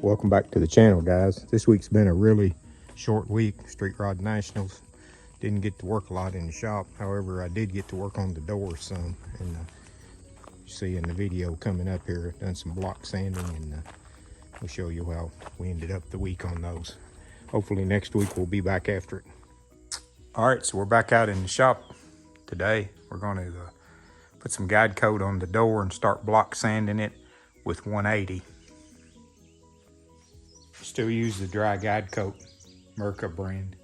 Welcome back to the channel, guys. This week's been a really short week. Street Rod Nationals. Didn't get to work a lot in the shop. However, I did get to work on the doors some. And you see in the video coming up here, done some block sanding, and we'll show you how we ended up the week on those. Hopefully next week we'll be back after it. All right, so we're back out in the shop today. We're going to put some guide coat on the door and start block sanding it with 180. Still use the dry guide coat, Merca brand.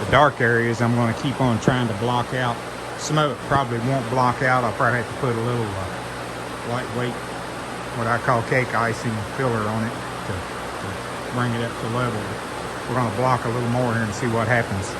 The dark areas I'm going to keep on trying to block out. Some of it probably won't block out. I'll probably have to put a little lightweight, what I call cake icing filler on it to bring it up to level. But we're going to block a little more here and see what happens.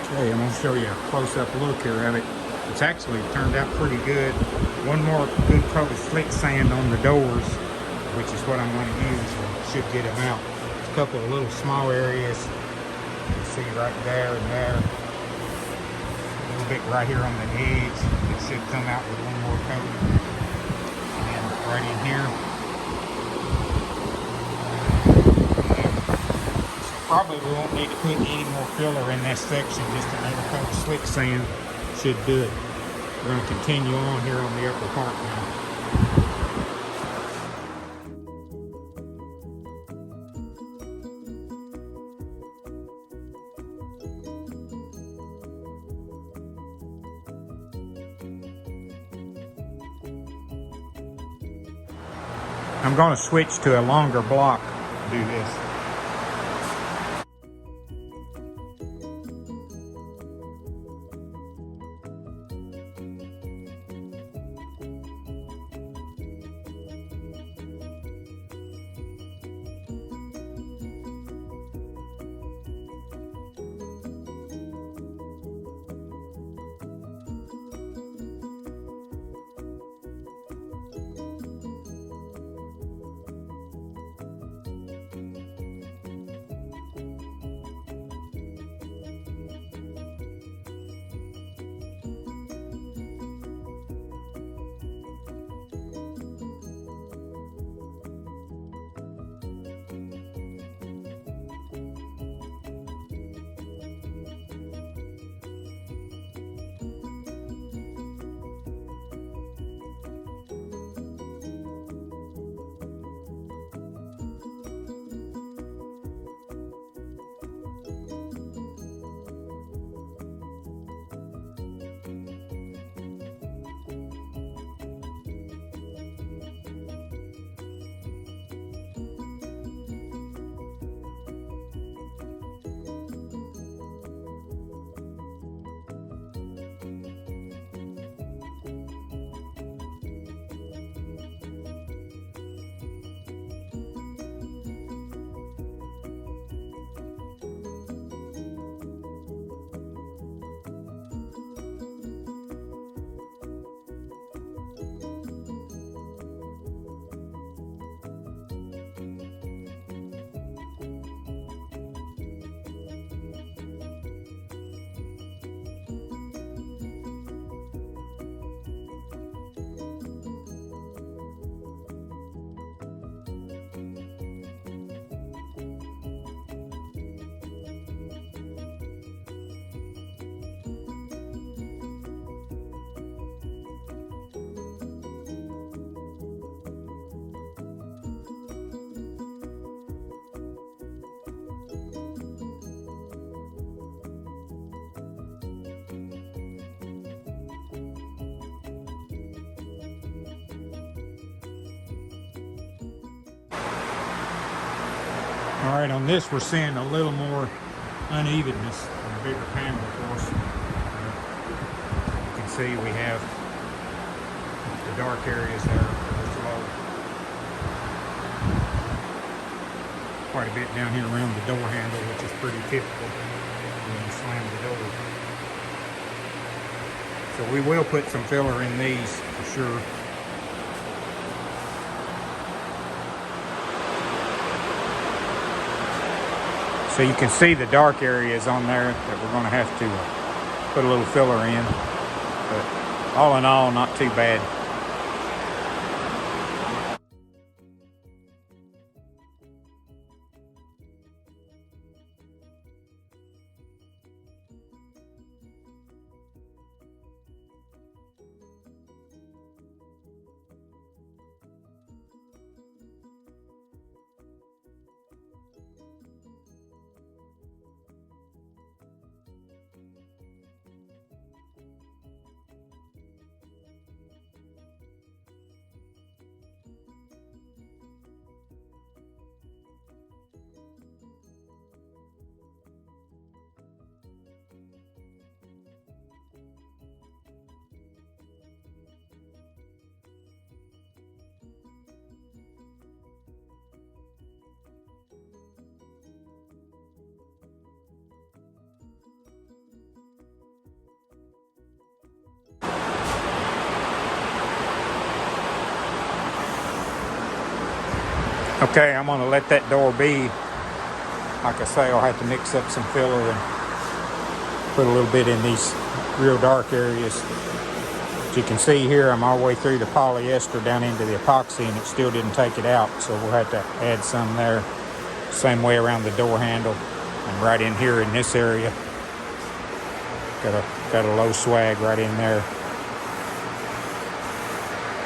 Okay, I'm going to show you a close-up look here of it. It's actually turned out pretty good. One more good coat of slick sand on the doors, which is what I'm going to use, and should get them out. There's a couple of little small areas. You can see right there and there. A little bit right here on the edge. It should come out with one more coat. And right in here. Probably we won't need to put any more filler in this section. Just another coat of slick sand should do it. We're going to continue on here on the upper part now. I'm going to switch to a longer block to do this. All right, on this we're seeing a little more unevenness on a bigger panel, of course. You can see we have the dark areas there where it's low. Quite a bit down here around the door handle, which is pretty typical when you slam the door. So we will put some filler in these for sure. So you can see the dark areas on there that we're going to have to put a little filler in. But all in all, not too bad. Okay, I'm going to let that door be. Like I say, I'll have to mix up some filler and put a little bit in these real dark areas. As you can see here, I'm all the way through the polyester down into the epoxy and it still didn't take it out. So we'll have to add some there. Same way around the door handle and right in here in this area. Got a low swag right in there.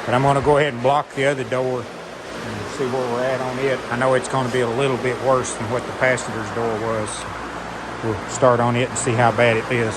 But I'm going to go ahead and block the other door and see where we're at on it. I know it's going to be a little bit worse than what the passenger's door was. We'll start on it and see how bad it is.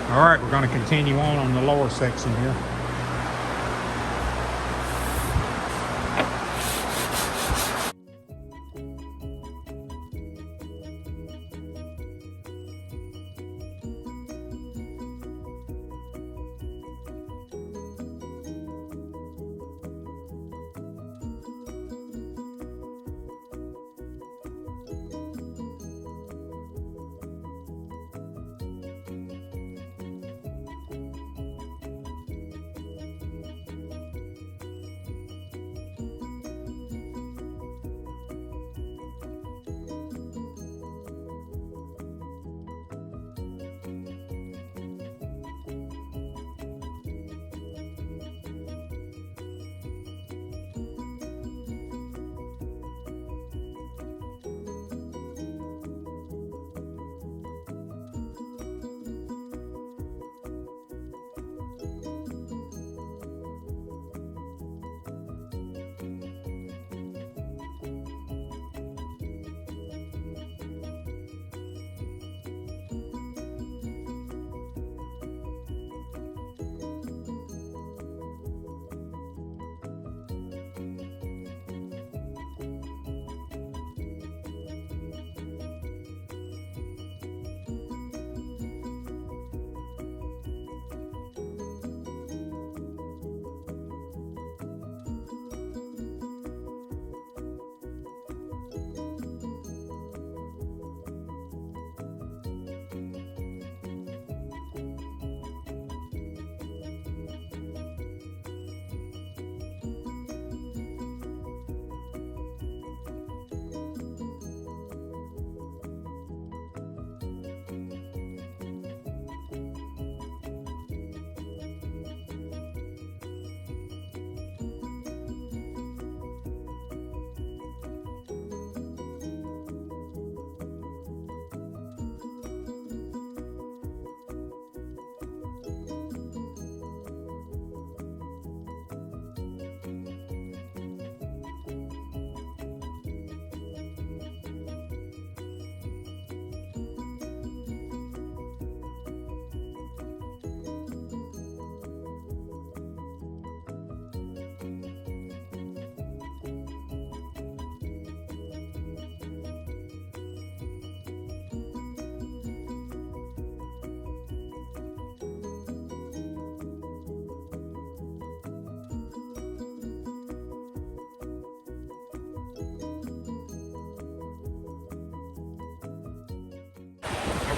All right, we're going to continue on the lower section here.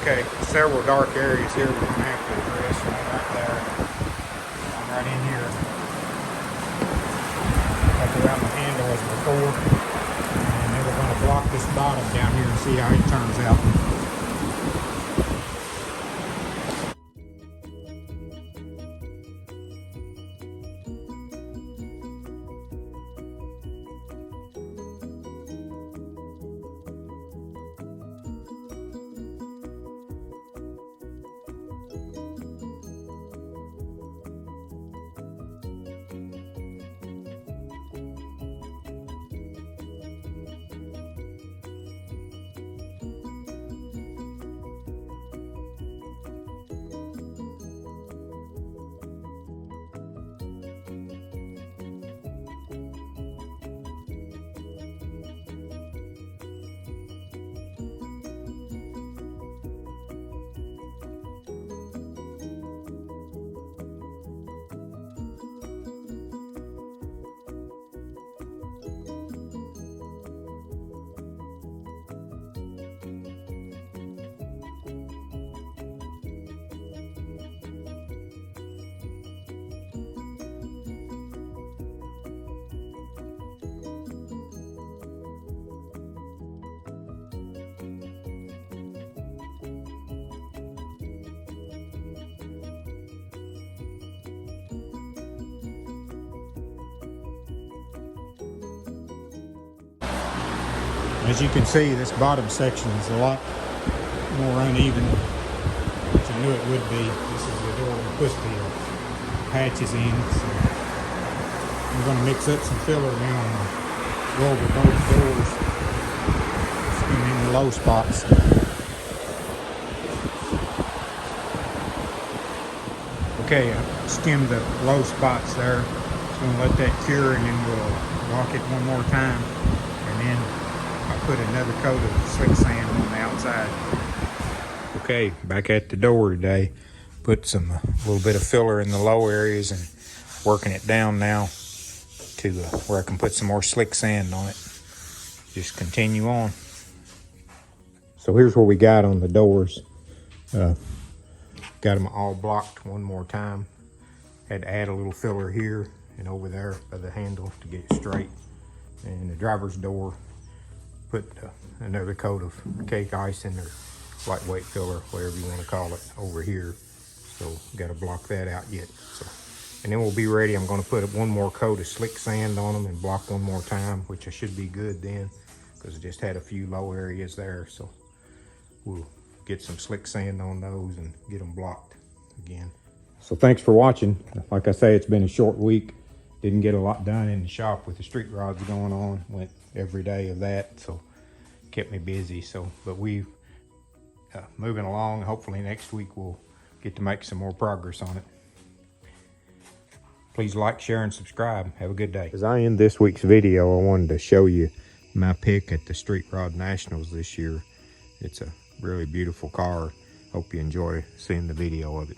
Okay, several dark areas here we're going to have to address. One right there, one right in here. Up around the handle as before. And then we're going to block this bottom down here and see how it turns out. As you can see, this bottom section is a lot more uneven, which I knew it would be. This is the door we put the patches in. So I'm going to mix up some filler now and go over both doors, skim in the low spots. Okay, I skimmed the low spots there. Just going to let that cure, and then we'll block it one more time, and then I put another coat of slick sand on the outside. Okay, back at the door today. Put some a little bit of filler in the low areas and working it down now to where I can put some more slick sand on it. Just continue on. So here's what we got on the doors. Got them all blocked one more time. Had to add a little filler here and over there by the handle to get it straight. And the driver's door, put another coat of cake icing or lightweight filler, whatever you want to call it, over here. So got to block that out yet. So, and then we'll be ready. I'm going to put one more coat of slick sand on them and block one more time, which I should be good then, because I just had a few low areas there. So we'll get some slick sand on those and get them blocked again. So thanks for watching. Like I say, it's been a short week. Didn't get a lot done in the shop with the street rods going on. Went every day of that, so kept me busy. So, but we moving along. Hopefully next week we'll get to make some more progress on it. Please like, share, and subscribe. Have a good day. As I end this week's video, I wanted to show you my pick at the Street Rod Nationals this year. It's a really beautiful car. Hope you enjoy seeing the video of it.